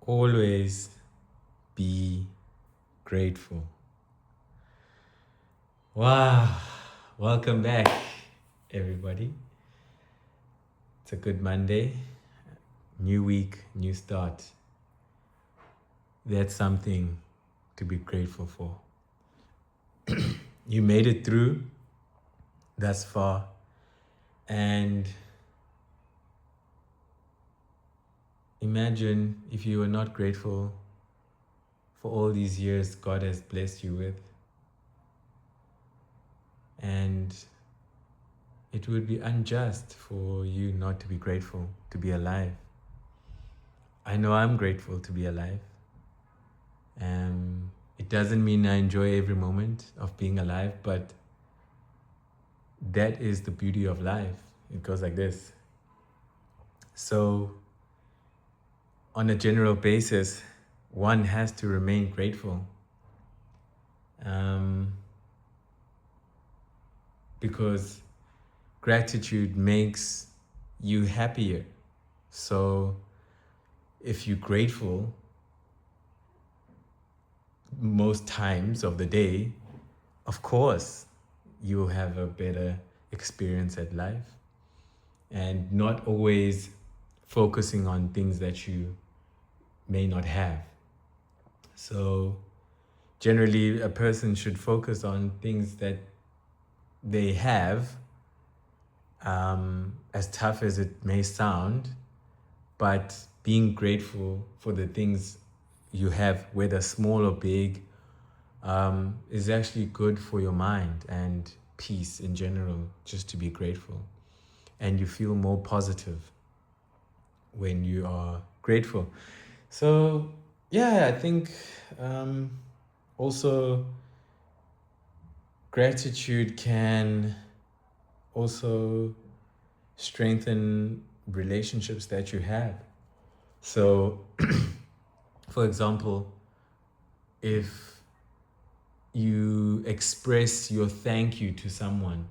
Always be grateful. Wow. Welcome back, everybody. It's a good Monday. New week, new start. That's something to be grateful for. You made it through thus far. And imagine if you were not grateful for all these years God has blessed you with. And it would be unjust for you not to be grateful to be alive. I know I'm grateful to be alive. It doesn't mean I enjoy every moment of being alive, but that is the beauty of life. It goes like this. So, on a general basis, one has to remain grateful. Because gratitude makes you happier. So, if you're grateful most times of the day, of course, you'll have a better experience at life and not always focusing on things that you may not have. So, generally, a person should focus on things that they have, as tough as it may sound, but being grateful for the things you have, whether small or big, is actually good for your mind and peace in general, just to be grateful. And you feel more positive when you are grateful. So, yeah, I think also gratitude can also strengthen relationships that you have. So, for example, if you express your thank you to someone,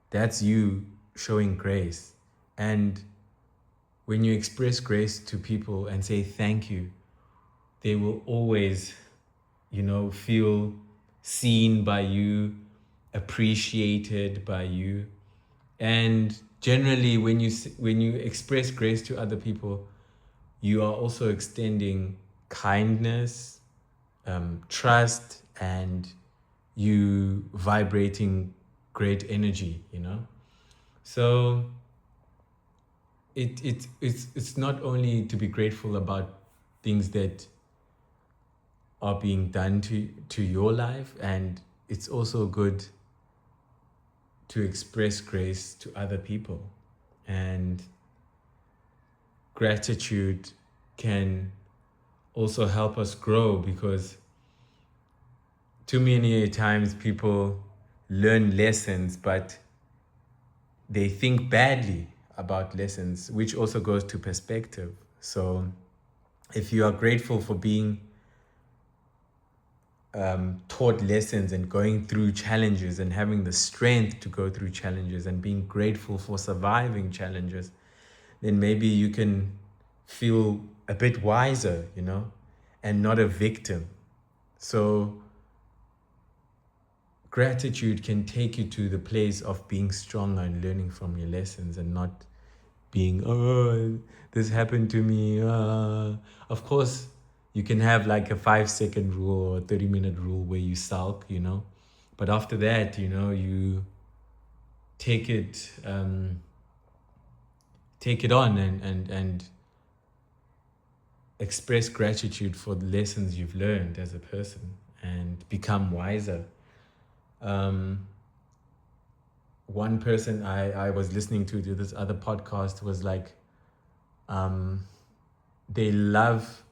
that's you showing grace. And when you express grace to people and say thank you, they will always, feel seen by you, appreciated by you. And generally, when you express grace to other people, you are also extending kindness, trust, and you vibrating great energy. So it's not only to be grateful about things that are being done to your life, and it's also good to express grace to other people. And gratitude can also help us grow, because too many times people learn lessons, but they think badly about lessons, which also goes to perspective. So if you are grateful for being taught lessons and going through challenges and having the strength to go through challenges and being grateful for surviving challenges, then maybe you can feel a bit wiser, and not a victim. So gratitude can take you to the place of being stronger and learning from your lessons, and not being, oh, this happened to me. Of course, you can have like a 5-second rule or 30-minute rule where you sulk, but after that, you take it, on and express gratitude for the lessons you've learned as a person and become wiser. One person I was listening to this other podcast was like, they love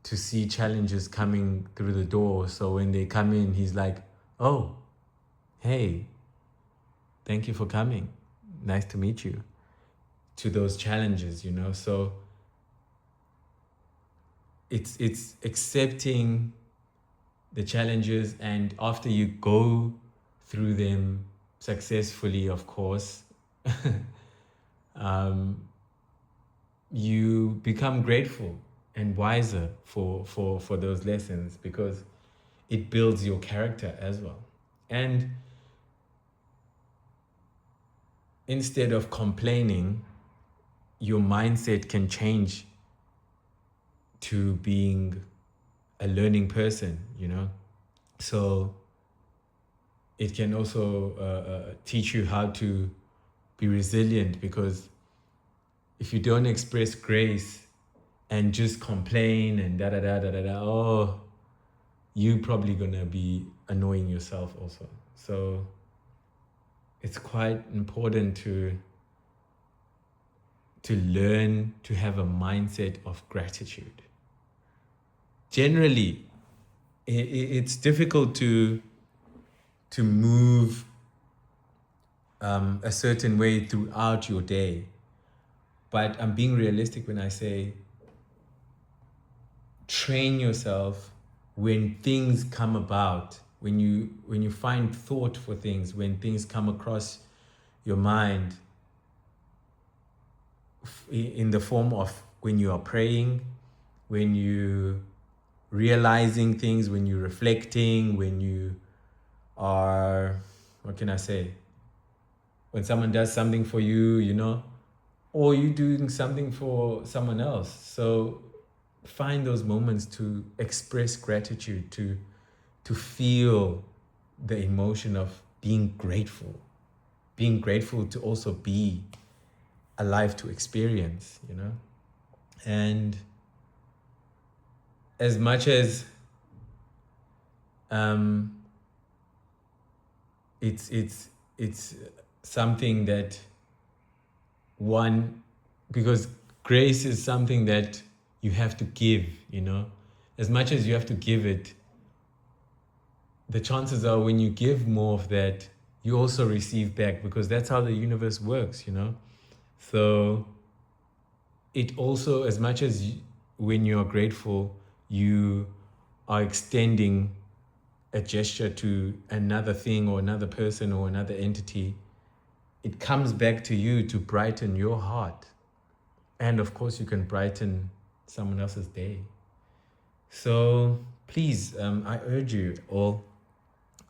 to see challenges coming through the door. So when they come in, he's like, oh, hey, thank you for coming. Nice to meet you. To those challenges, So it's accepting the challenges, and after you go through them successfully, of course, you become grateful and wiser for those lessons, because it builds your character as well. And instead of complaining, your mindset can change to being a learning person, you know? So it can also teach you how to be resilient, because if you don't express grace and just complain and da da da da da da, oh, you probably gonna be annoying yourself also. So it's quite important to learn to have a mindset of gratitude. Generally, it's difficult to move a certain way throughout your day, but I'm being realistic when I say train yourself when things come about, when you find thought for things, when things come across your mind, in the form of when you are praying, when you realizing things, when you're reflecting, when you are, what can I say, when someone does something for you, you know, or you doing something for someone else. So find those moments to express gratitude, to feel the emotion of being grateful to also be alive, to experience, you know. And as much as it's something that one, because grace is something that you have to give, you know. As much as you have to give it, the chances are when you give more of that, you also receive back, because that's how the universe works, you know. So it also, as much as when you're grateful, you are extending a gesture to another thing or another person or another entity, it comes back to you to brighten your heart. And of course, you can brighten someone else's day. So please, I urge you all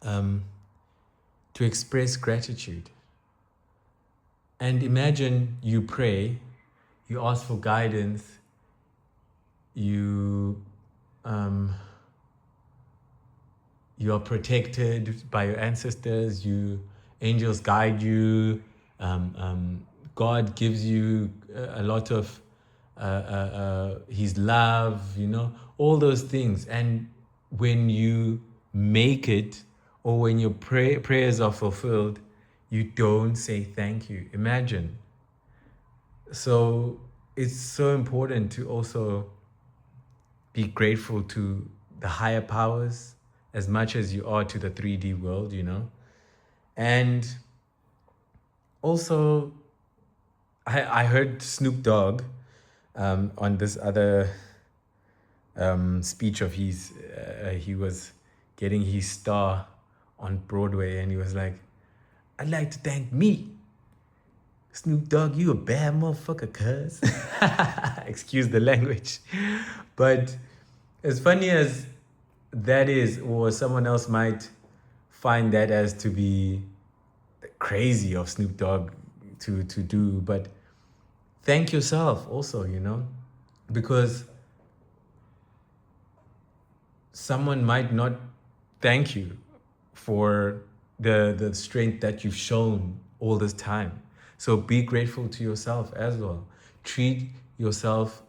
to express gratitude. And imagine you pray, you ask for guidance, you are protected by your ancestors, angels guide you, God gives you a lot of his love, you know, all those things. And when you make it, or when your prayers are fulfilled, you don't say thank you. Imagine. So it's so important to also be grateful to the higher powers as much as you are to the 3D world, you know. And also, I heard Snoop Dogg on this other speech of his. He was getting his star on Broadway, and he was like, I'd like to thank me. Snoop Dogg, you a bad motherfucker, cuz. Excuse the language. But as funny as that is, or someone else might find that as to be crazy of Snoop Dogg to do, but thank yourself also, you know, because someone might not thank you for the strength that you've shown all this time. So be grateful to yourself as well. Treat yourself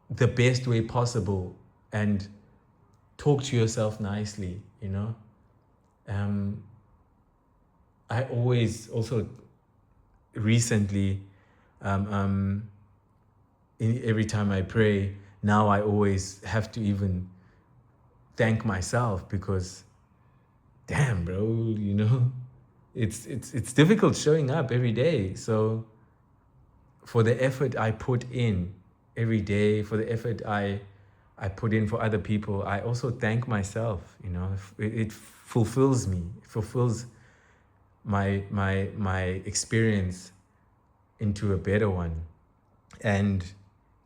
the best way possible and talk to yourself nicely, you know. I always also recently, every time I pray, now I always have to even thank myself, because damn, bro, you know, it's difficult showing up every day. So for the effort I put in every day, for the effort I put in for other people, I also thank myself, you know. It fulfills me. It fulfills my experience into a better one. And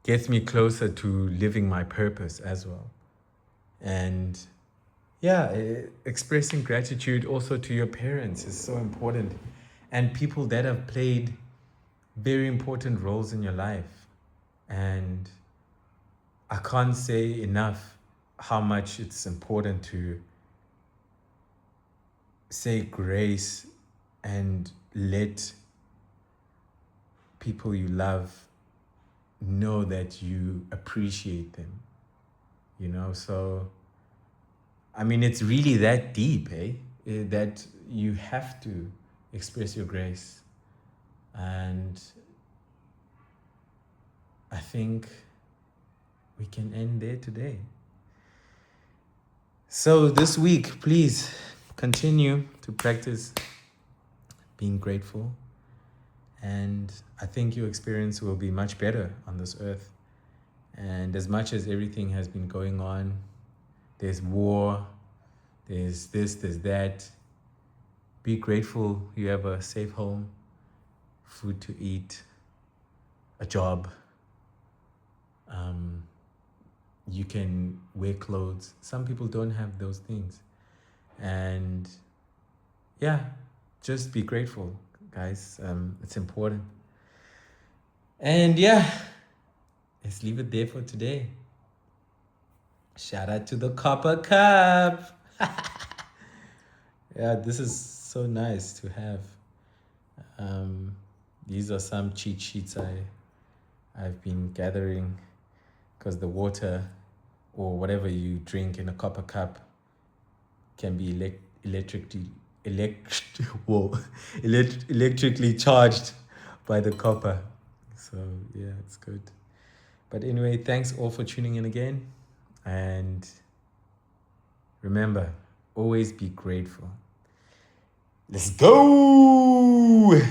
gets me closer to living my purpose as well. And yeah, expressing gratitude also to your parents is so important, and people that have played very important roles in your life. And I can't say enough how much it's important to say grace and let people you love know that you appreciate them, So, I mean, it's really that deep, that you have to express your grace. And I think we can end there today. So this week, please continue to practice being grateful. And I think your experience will be much better on this earth. And as much as everything has been going on, there's war, there's this, there's that. Be grateful you have a safe home, food to eat, a job. You can wear clothes. Some people don't have those things. And yeah, just be grateful, guys. It's important. And yeah, let's leave it there for today. Shout out to the Copper Cup. Yeah, this is so nice to have. These are some cheat sheets I've been gathering, because the water or whatever you drink in a copper cup can be electrically charged by the copper. So yeah, it's good. But anyway, thanks all for tuning in again. And remember, always be grateful. Let's go!